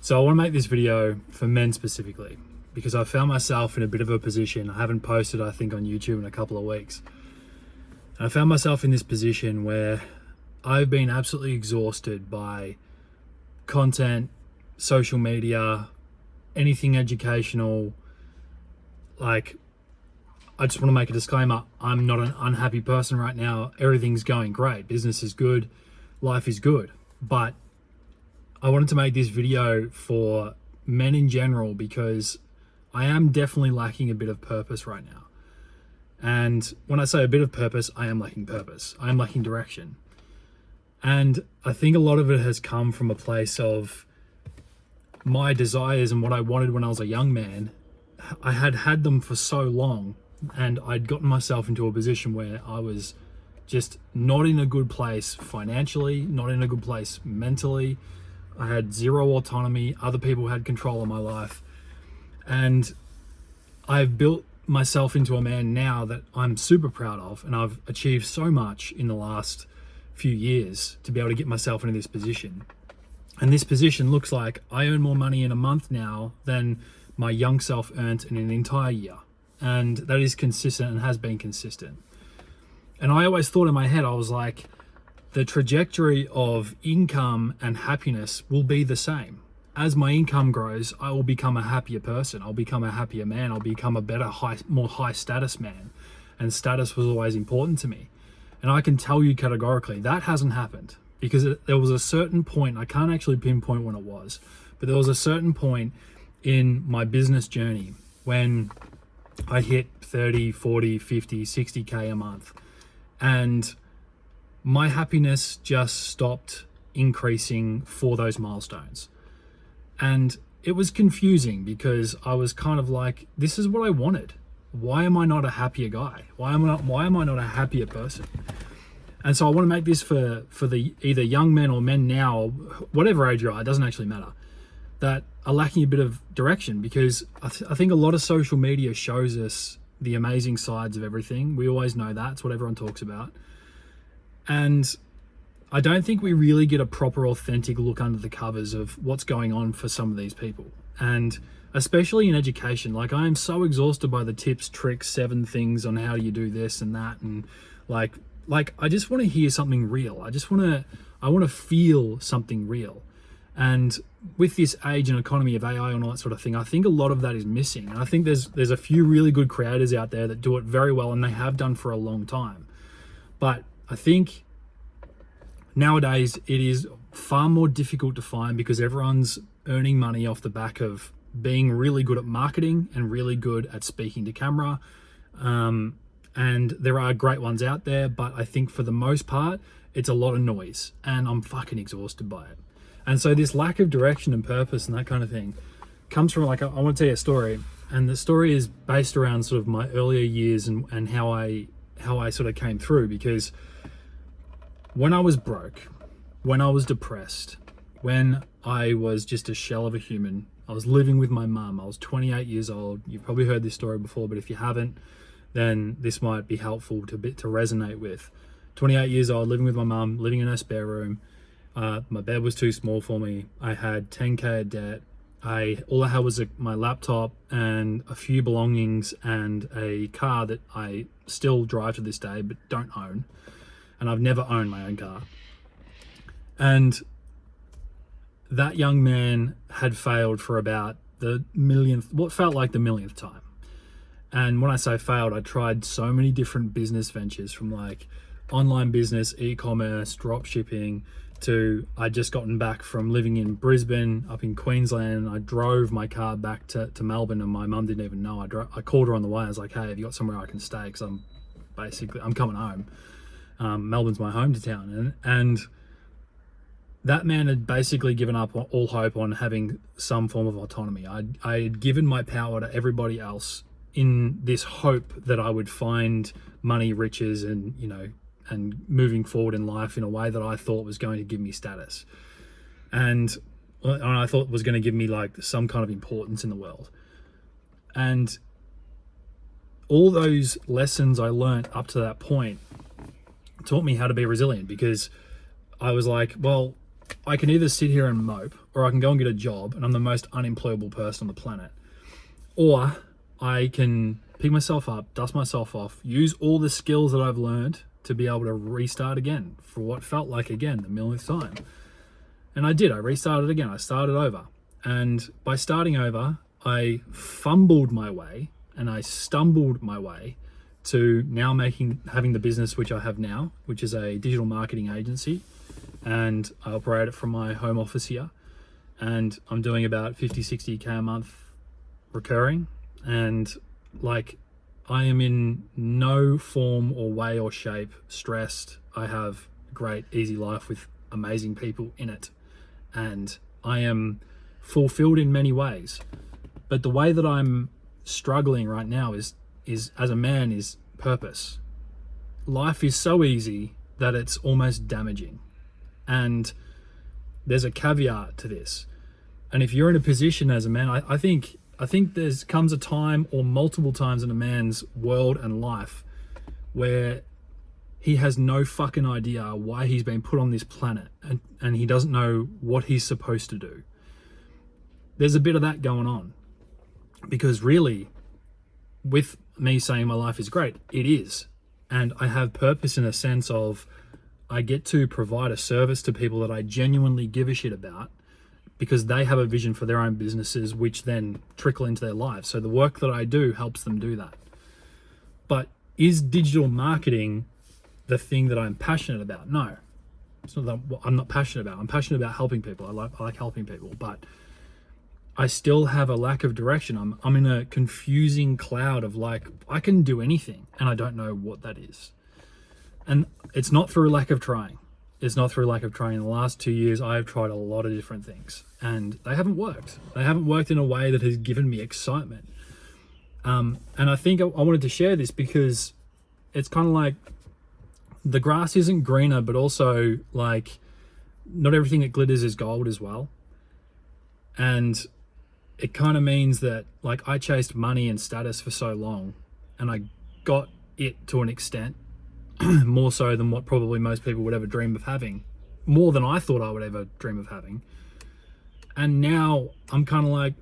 So I want to make this video for men specifically because I found myself in a bit of a position. I haven't posted, I think, on YouTube in a couple of weeks. And I found myself in this position where I've been absolutely exhausted by content, social media, anything educational. Like, I just want to make a disclaimer. I'm not an unhappy person right now. Everything's going great. Business is good. Life is good. But I wanted to make this video for men in general because I am definitely lacking a bit of purpose right now. And when I say a bit of purpose, I am lacking purpose. I am lacking direction. And I think a lot of it has come from a place of my desires and what I wanted when I was a young man. I had them for so long, and I'd gotten myself into a position where I was just not in a good place financially, not in a good place mentally. I had zero autonomy. Other people had control of my life. And I've built myself into a man now that I'm super proud of, and I've achieved so much in the last few years to be able to get myself into this position. And this position looks like I earn more money in a month now than my young self earned in an entire year. And that is consistent and has been consistent. And I always thought in my head, I was like, the trajectory of income and happiness will be the same. As my income grows, I will become a happier person. I'll become a happier man. I'll become a better, more high status man. And status was always important to me. And I can tell you categorically, that hasn't happened. Because there was a certain point, I can't actually pinpoint when it was, but there was a certain point in my business journey when I hit 30, 40, 50, 60K a month. And my happiness just stopped increasing for those milestones. And it was confusing because I was kind of like, this is what I wanted. Why am I not a happier guy? Why am I not a happier person? And so I want to make this for the either young men or men now, or whatever age you are, it doesn't actually matter, that are lacking a bit of direction, because I think a lot of social media shows us the amazing sides of everything. We always know that. It's what everyone talks about. And I don't think we really get a proper, authentic look under the covers of what's going on for some of these people. And especially in education, like, I am so exhausted by the tips, tricks, 7 things on how you do this and that. And like I just want to hear something real. I want to feel something real. And with this age and economy of AI and all that sort of thing, I think a lot of that is missing. And I think there's a few really good creators out there that do it very well, and they have done for a long time. But I think nowadays it is far more difficult to find because everyone's earning money off the back of being really good at marketing and really good at speaking to camera. And there are great ones out there, but I think for the most part, it's a lot of noise, and I'm fucking exhausted by it. And so this lack of direction and purpose and that kind of thing comes from, like, I want to tell you a story. And the story is based around sort of my earlier years and how I sort of came through. Because when I was broke, when I was depressed, when I was just a shell of a human, I was living with my mum. I was 28 years old. You've probably heard this story before, but if you haven't, then this might be helpful to resonate with. 28 years old, living with my mum, living in her spare room. My bed was too small for me. I had 10K of debt. All I had was my laptop and a few belongings and a car that I still drive to this day but don't own. And I've never owned my own car. And that young man had failed for about what felt like the millionth time. And when I say failed, I tried so many different business ventures, from like online business, e-commerce, drop shipping, to I'd just gotten back from living in Brisbane up in Queensland. I drove my car back to Melbourne, and my mum didn't even know. I called her on the way. I was like, hey, have you got somewhere I can stay? Because I'm coming home. Melbourne's my hometown. And that man had basically given up all hope on having some form of autonomy. I had given my power to everybody else in this hope that I would find money, riches, and, and moving forward in life in a way that I thought was going to give me status. And I thought was going to give me like some kind of importance in the world. And all those lessons I learned up to that point taught me how to be resilient, because I was like, well, I can either sit here and mope, or I can go and get a job and I'm the most unemployable person on the planet. Or I can pick myself up, dust myself off, use all the skills that I've learned to be able to restart again for what felt like, again, the millionth time. And I did. I restarted again. I started over. And by starting over, I fumbled my way and I stumbled my way to now having the business which I have now, which is a digital marketing agency. And I operate it from my home office here. And I'm doing about 50, 60K a month recurring. And like, I am in no form or way or shape stressed. I have a great, easy life with amazing people in it. And I am fulfilled in many ways. But the way that I'm struggling right now is as a man, is purpose. Life is so easy that it's almost damaging. And there's a caveat to this. And if you're in a position as a man, I think there's comes a time, or multiple times in a man's world and life, where he has no fucking idea why he's been put on this planet, and he doesn't know what he's supposed to do. There's a bit of that going on. Because really, with me saying my life is great, it is. And I have purpose in a sense of I get to provide a service to people that I genuinely give a shit about, because they have a vision for their own businesses, which then trickle into their lives. So the work that I do helps them do that. But is digital marketing the thing that I'm passionate about? No, it's not that I'm not passionate about. I'm passionate about helping people. I like helping people, but I still have a lack of direction. I'm in a confusing cloud of like, I can do anything and I don't know what that is. And it's not through lack of trying. It's not through lack of trying. In the last 2 years, I've tried a lot of different things and they haven't worked. They haven't worked in a way that has given me excitement. And I think I wanted to share this because it's kind of like the grass isn't greener, but also like not everything that glitters is gold as well. And it kind of means that like I chased money and status for so long and I got it to an extent, more so than what probably most people would ever dream of having, more than I thought I would ever dream of having. And now I'm kind of like,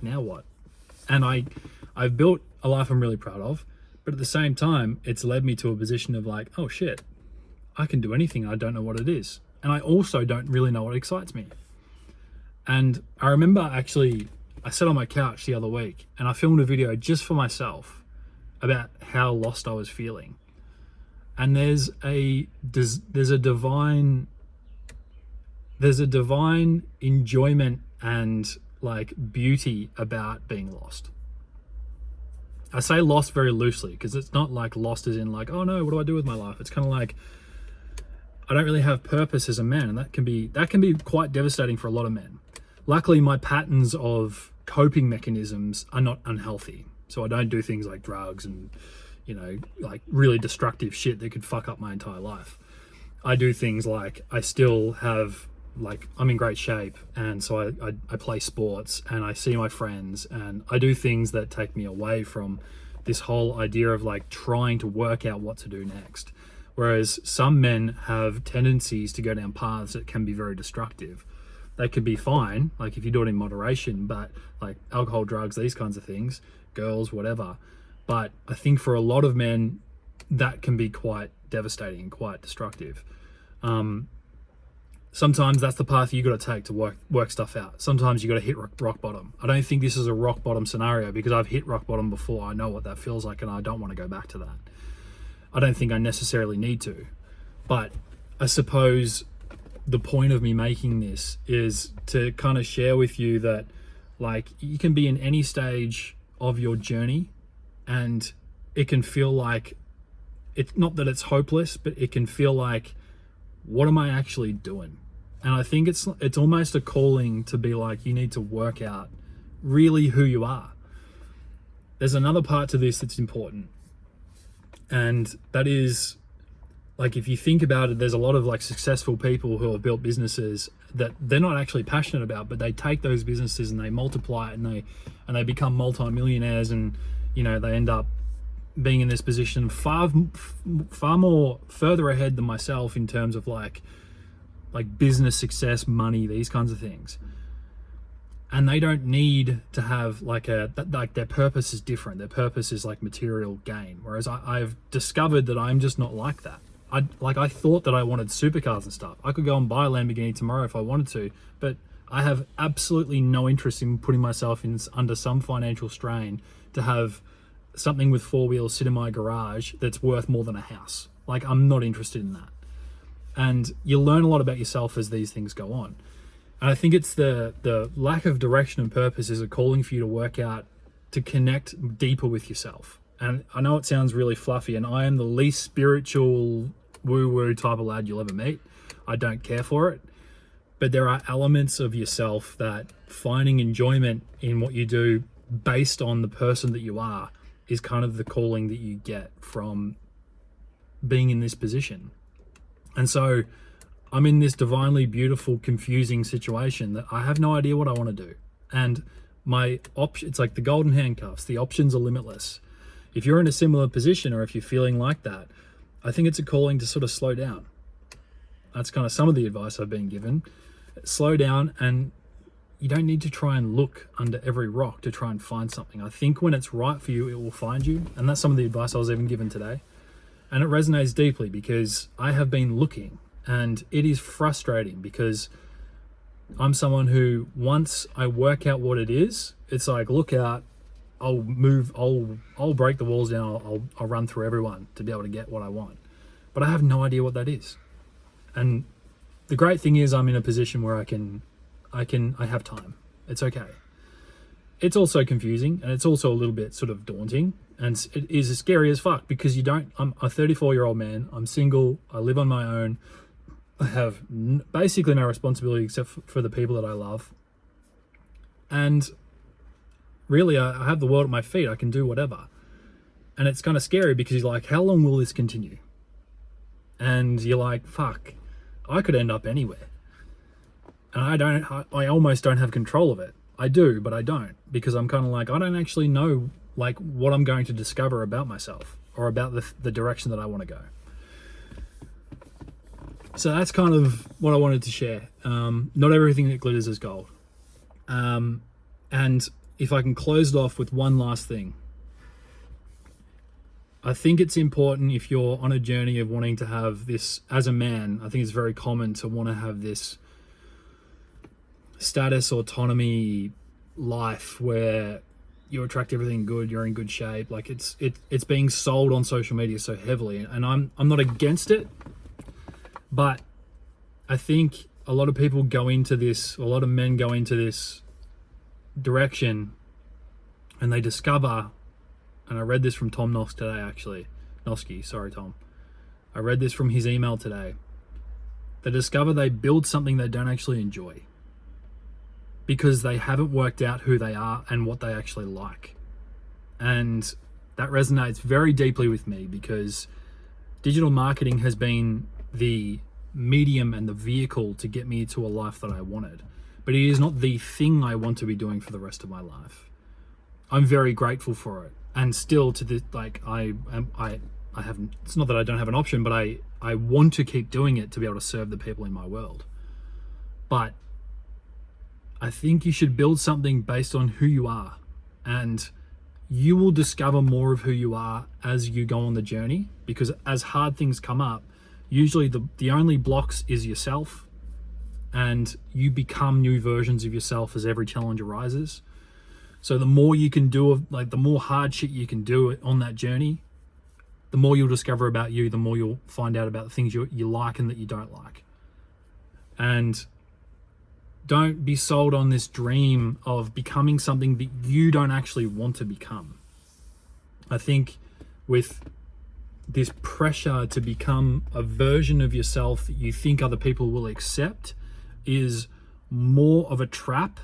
now what? And I've built a life I'm really proud of, but at the same time, it's led me to a position of like, oh shit, I can do anything. I don't know what it is. And I also don't really know what excites me. And I remember actually, I sat on my couch the other week and I filmed a video just for myself about how lost I was feeling. And there's a divine enjoyment and like beauty about being lost. I say lost very loosely because it's not like lost as in like, oh no, what do I do with my life? It's kind of like, I don't really have purpose as a man, and that can be quite devastating for a lot of men. Luckily, my patterns of coping mechanisms are not unhealthy. So I don't do things like drugs and, you know, like really destructive shit that could fuck up my entire life. I do things like I still have, like, I'm in great shape. And so I play sports and I see my friends and I do things that take me away from this whole idea of like trying to work out what to do next. Whereas some men have tendencies to go down paths that can be very destructive. They could be fine, like if you do it in moderation, but like alcohol, drugs, these kinds of things, girls, whatever. But I think for a lot of men, that can be quite devastating and quite destructive. Sometimes that's the path you got to take to work stuff out. Sometimes you got to hit rock bottom. I don't think this is a rock bottom scenario because I've hit rock bottom before. I know what that feels like and I don't want to go back to that. I don't think I necessarily need to. But I suppose the point of me making this is to kind of share with you that like you can be in any stage of your journey and it can feel like, it's not that it's hopeless, but it can feel like, what am I actually doing? And I think it's almost a calling to be like, you need to work out really who you are. There's another part to this that's important. And that is, like, if you think about it, there's a lot of like successful people who have built businesses that they're not actually passionate about, but they take those businesses and they multiply it and they become multi-millionaires, and you know, they end up being in this position far more further ahead than myself in terms of like like business success, money, these kinds of things. And they don't need to have like their purpose is different. Their purpose is like material gain. Whereas I've discovered that I'm just not like that. I thought that I wanted supercars and stuff. I could go and buy a Lamborghini tomorrow if I wanted to, but I have absolutely no interest in putting myself under some financial strain to have something with 4 wheels sit in my garage that's worth more than a house. Like, I'm not interested in that. And you learn a lot about yourself as these things go on. And I think it's the lack of direction and purpose is a calling for you to work out, to connect deeper with yourself. And I know it sounds really fluffy, and I am the least spiritual woo-woo type of lad you'll ever meet. I don't care for it. But there are elements of yourself that finding enjoyment in what you do based on the person that you are is kind of the calling that you get from being in this position. And so I'm in this divinely beautiful, confusing situation that I have no idea what I want to do. And my option, it's like the golden handcuffs, the options are limitless. If you're in a similar position, or if you're feeling like that, I think it's a calling to sort of slow down. That's kind of some of the advice I've been given. Slow down, and you don't need to try and look under every rock to try and find something. I think when it's right for you, it will find you. And that's some of the advice I was even given today. And it resonates deeply because I have been looking, and it is frustrating because I'm someone who, once I work out what it is, it's like, look out, I'll break the walls down, I'll run through everyone to be able to get what I want. But I have no idea what that is. And the great thing is I'm in a position where I have time. It's okay. It's also confusing, and it's also a little bit sort of daunting, and it is scary as fuck because I'm a 34-year-old man. I'm single. I live on my own. I have basically no responsibility except for the people that I love. And really, I have the world at my feet. I can do whatever. And it's kind of scary because you're like, how long will this continue? And you're like, fuck, I could end up anywhere. And I almost don't have control of it. I do, but I don't, because I'm kind of like, I don't actually know like what I'm going to discover about myself or about the direction that I want to go. So that's kind of what I wanted to share. Not everything that glitters is gold. And if I can close it off with one last thing, I think it's important, if you're on a journey of wanting to have this as a man, I think it's very common to want to have this status, autonomy life where you attract everything good, you're in good shape. Like it's being sold on social media so heavily, and I'm not against it, but I think a lot of people go into this, a lot of men go into this direction, and they discover, and I read this from Tom Nosk today, actually. Noski, sorry, Tom. I read this from his email today. They discover they build something they don't actually enjoy because they haven't worked out who they are and what they actually like. And that resonates very deeply with me because digital marketing has been the medium and the vehicle to get me to a life that I wanted. But it is not the thing I want to be doing for the rest of my life. I'm very grateful for it. And still to this, like I haven't, it's not that I don't have an option, but I want to keep doing it to be able to serve the people in my world. But I think you should build something based on who you are, and you will discover more of who you are as you go on the journey, because as hard things come up, usually the only blocks is yourself, and you become new versions of yourself as every challenge arises. So the more you can do, like the more hard shit you can do on that journey, the more you'll discover about you, the more you'll find out about the things you like and that you don't like. And don't be sold on this dream of becoming something that you don't actually want to become. I think with this pressure to become a version of yourself that you think other people will accept is more of a trap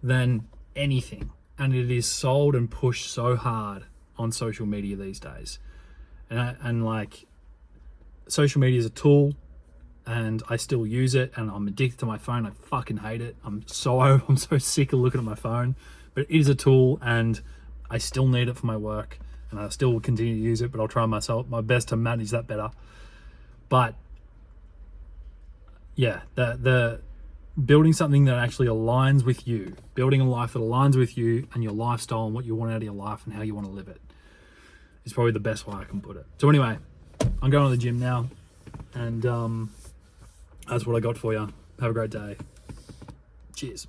than anything. And it is sold and pushed so hard on social media these days. And like, social media is a tool, and I still use it, and I'm addicted to my phone. I fucking hate it. I'm so sick of looking at my phone, but it is a tool, and I still need it for my work, and I still will continue to use it, but I'll try my best to manage that better. But yeah, the building something that actually aligns with you, building a life that aligns with you and your lifestyle and what you want out of your life and how you want to live it is probably the best way I can put it. So anyway, I'm going to the gym now, and that's what I got for you. Have a great day. Cheers.